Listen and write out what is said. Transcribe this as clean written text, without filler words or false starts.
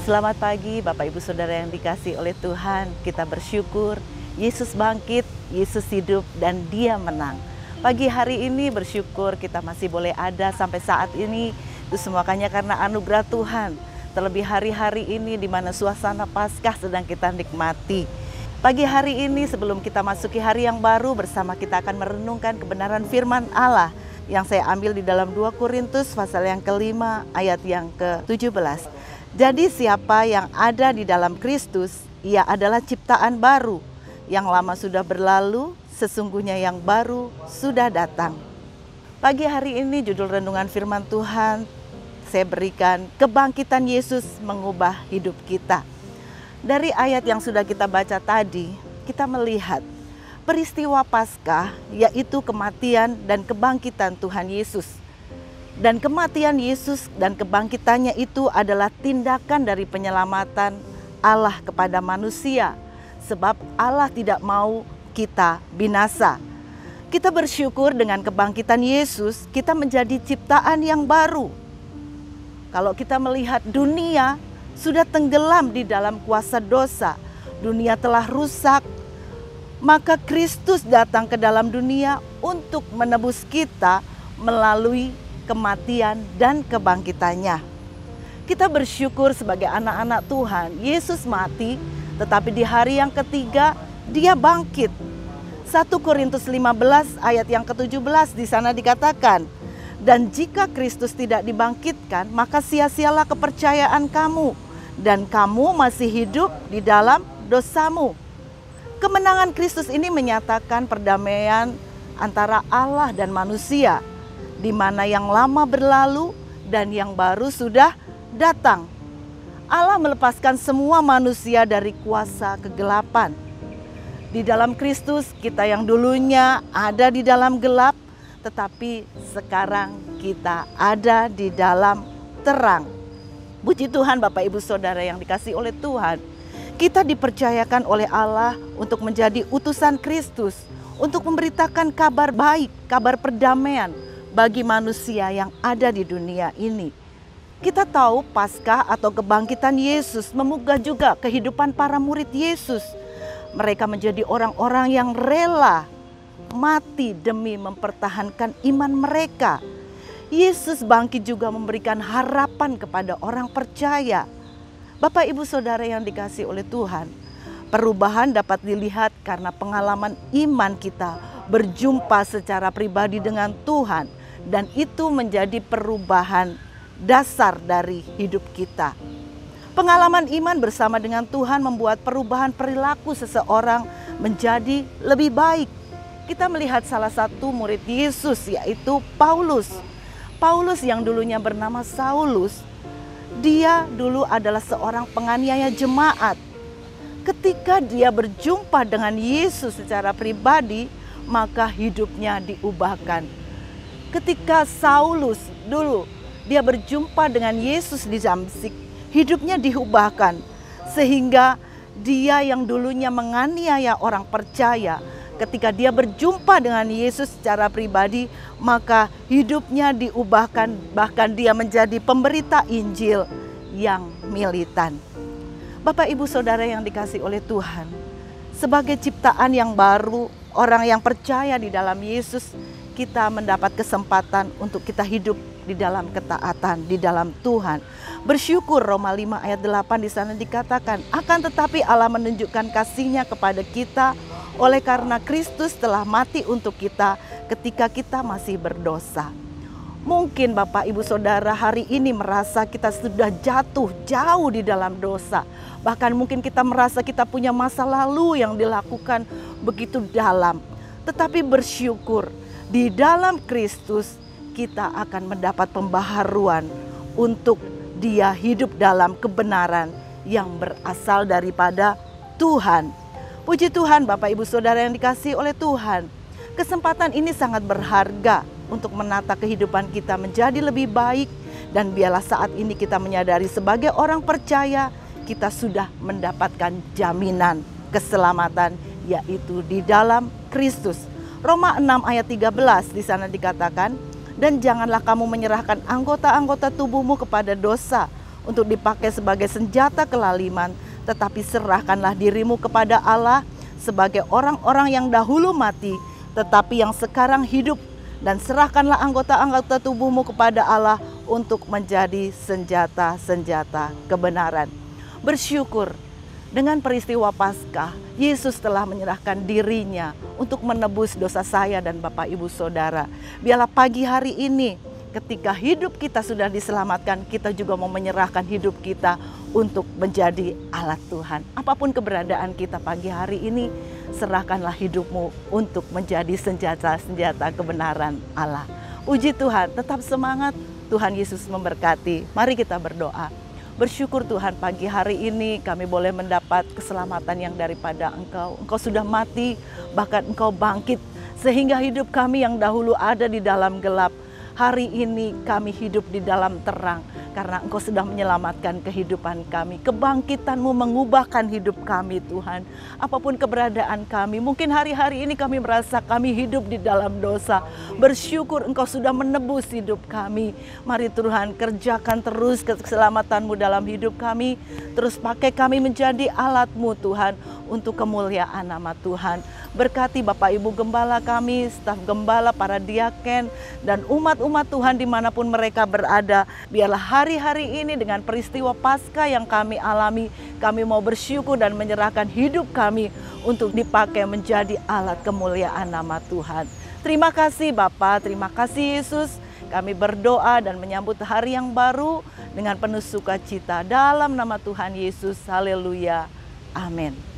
Selamat pagi Bapak Ibu Saudara yang dikasihi oleh Tuhan. Kita bersyukur Yesus bangkit, Yesus hidup dan Dia menang. Pagi hari ini bersyukur kita masih boleh ada sampai saat ini. Itu semuanya karena anugerah Tuhan. Terlebih hari-hari ini di mana suasana Paskah sedang kita nikmati. Pagi hari ini sebelum kita masuki hari yang baru bersama kita akan merenungkan kebenaran firman Allah yang saya ambil di dalam 2 Korintus pasal yang ke-5 ayat yang ke-17. Jadi siapa yang ada di dalam Kristus, ia adalah ciptaan baru. Yang lama sudah berlalu, sesungguhnya yang baru sudah datang. Pagi hari ini judul renungan firman Tuhan saya berikan, kebangkitan Yesus mengubah hidup kita. Dari ayat yang sudah kita baca tadi, kita melihat peristiwa Paskah, yaitu kematian dan kebangkitan Tuhan Yesus. Dan kematian Yesus dan kebangkitannya itu adalah tindakan dari penyelamatan Allah kepada manusia. Sebab Allah tidak mau kita binasa. Kita bersyukur dengan kebangkitan Yesus, kita menjadi ciptaan yang baru. Kalau kita melihat dunia sudah tenggelam di dalam kuasa dosa, dunia telah rusak, maka Kristus datang ke dalam dunia untuk menebus kita melalui kematian dan kebangkitannya. Kita bersyukur sebagai anak-anak Tuhan, Yesus mati, tetapi di hari yang ketiga Dia bangkit. 1 Korintus 15 ayat yang ke-17 di sana dikatakan, dan jika Kristus tidak dibangkitkan, maka sia-sialah kepercayaan kamu, dan kamu masih hidup di dalam dosamu. Kemenangan Kristus ini menyatakan perdamaian antara Allah dan manusia, di mana yang lama berlalu dan yang baru sudah datang. Allah melepaskan semua manusia dari kuasa kegelapan. Di dalam Kristus kita yang dulunya ada di dalam gelap, tetapi sekarang kita ada di dalam terang. Puji Tuhan Bapak Ibu Saudara yang dikasihi oleh Tuhan. Kita dipercayakan oleh Allah untuk menjadi utusan Kristus, untuk memberitakan kabar baik, kabar perdamaian bagi manusia yang ada di dunia ini. Kita tahu Paskah atau kebangkitan Yesus memugah juga kehidupan para murid Yesus. Mereka menjadi orang-orang yang rela mati demi mempertahankan iman mereka. Yesus bangkit juga memberikan harapan kepada orang percaya. Bapak Ibu Saudara yang dikasihi oleh Tuhan, perubahan dapat dilihat karena pengalaman iman kita berjumpa secara pribadi dengan Tuhan. Dan itu menjadi perubahan dasar dari hidup kita. Pengalaman iman bersama dengan Tuhan membuat perubahan perilaku seseorang menjadi lebih baik. Kita melihat salah satu murid Yesus yaitu Paulus. Paulus yang dulunya bernama Saulus, dia dulu adalah seorang penganiaya jemaat. Ketika dia berjumpa dengan Yesus secara pribadi, maka hidupnya diubahkan. Ketika Saulus dulu dia berjumpa dengan Yesus di Damsyik, hidupnya diubahkan sehingga dia yang dulunya menganiaya orang percaya, ketika dia berjumpa dengan Yesus secara pribadi, maka hidupnya diubahkan, bahkan dia menjadi pemberita Injil yang militan. Bapak Ibu Saudara yang dikasihi oleh Tuhan, sebagai ciptaan yang baru, orang yang percaya di dalam Yesus, kita mendapat kesempatan untuk kita hidup di dalam ketaatan, di dalam Tuhan. Bersyukur Roma 5 ayat 8 di sana dikatakan, akan tetapi Allah menunjukkan kasih-Nya kepada kita oleh karena Kristus telah mati untuk kita ketika kita masih berdosa. Mungkin Bapak Ibu Saudara hari ini merasa kita sudah jatuh jauh di dalam dosa. Bahkan mungkin kita merasa kita punya masa lalu yang dilakukan begitu dalam. Tetapi bersyukur, di dalam Kristus kita akan mendapat pembaharuan untuk Dia hidup dalam kebenaran yang berasal daripada Tuhan. Puji Tuhan Bapak Ibu Saudara yang dikasihi oleh Tuhan. Kesempatan ini sangat berharga untuk menata kehidupan kita menjadi lebih baik. Dan biarlah saat ini kita menyadari sebagai orang percaya kita sudah mendapatkan jaminan keselamatan, yaitu di dalam Kristus. Roma 6 ayat 13 di sana dikatakan, dan janganlah kamu menyerahkan anggota-anggota tubuhmu kepada dosa untuk dipakai sebagai senjata kelaliman, tetapi serahkanlah dirimu kepada Allah sebagai orang-orang yang dahulu mati, tetapi yang sekarang hidup, dan serahkanlah anggota-anggota tubuhmu kepada Allah untuk menjadi senjata-senjata kebenaran. Bersyukur dengan peristiwa Paskah, Yesus telah menyerahkan dirinya untuk menebus dosa saya dan Bapak Ibu Saudara. Biarlah pagi hari ini ketika hidup kita sudah diselamatkan, kita juga mau menyerahkan hidup kita untuk menjadi alat Tuhan. Apapun keberadaan kita pagi hari ini, serahkanlah hidupmu untuk menjadi senjata-senjata kebenaran Allah. Puji Tuhan, tetap semangat. Tuhan Yesus memberkati. Mari kita berdoa. Bersyukur Tuhan, pagi hari ini kami boleh mendapat keselamatan yang daripada Engkau. Engkau sudah mati, bahkan Engkau bangkit, sehingga hidup kami yang dahulu ada di dalam gelap, hari ini kami hidup di dalam terang, karena Engkau sudah menyelamatkan kehidupan kami. Kebangkitan-Mu mengubahkan hidup kami Tuhan. Apapun keberadaan kami, mungkin hari-hari ini kami merasa kami hidup di dalam dosa. Bersyukur Engkau sudah menebus hidup kami. Mari Tuhan, kerjakan terus keselamatan-Mu dalam hidup kami. Terus pakai kami menjadi alat-Mu Tuhan, untuk kemuliaan nama Tuhan. Berkati Bapak Ibu Gembala kami, staf Gembala, para diaken, dan umat-umat Tuhan dimanapun mereka berada. Biarlah hari-hari ini dengan peristiwa Paskah yang kami alami, kami mau bersyukur dan menyerahkan hidup kami untuk dipakai menjadi alat kemuliaan nama Tuhan. Terima kasih Bapa, terima kasih Yesus. Kami berdoa dan menyambut hari yang baru dengan penuh sukacita dalam nama Tuhan Yesus. Haleluya. Amin.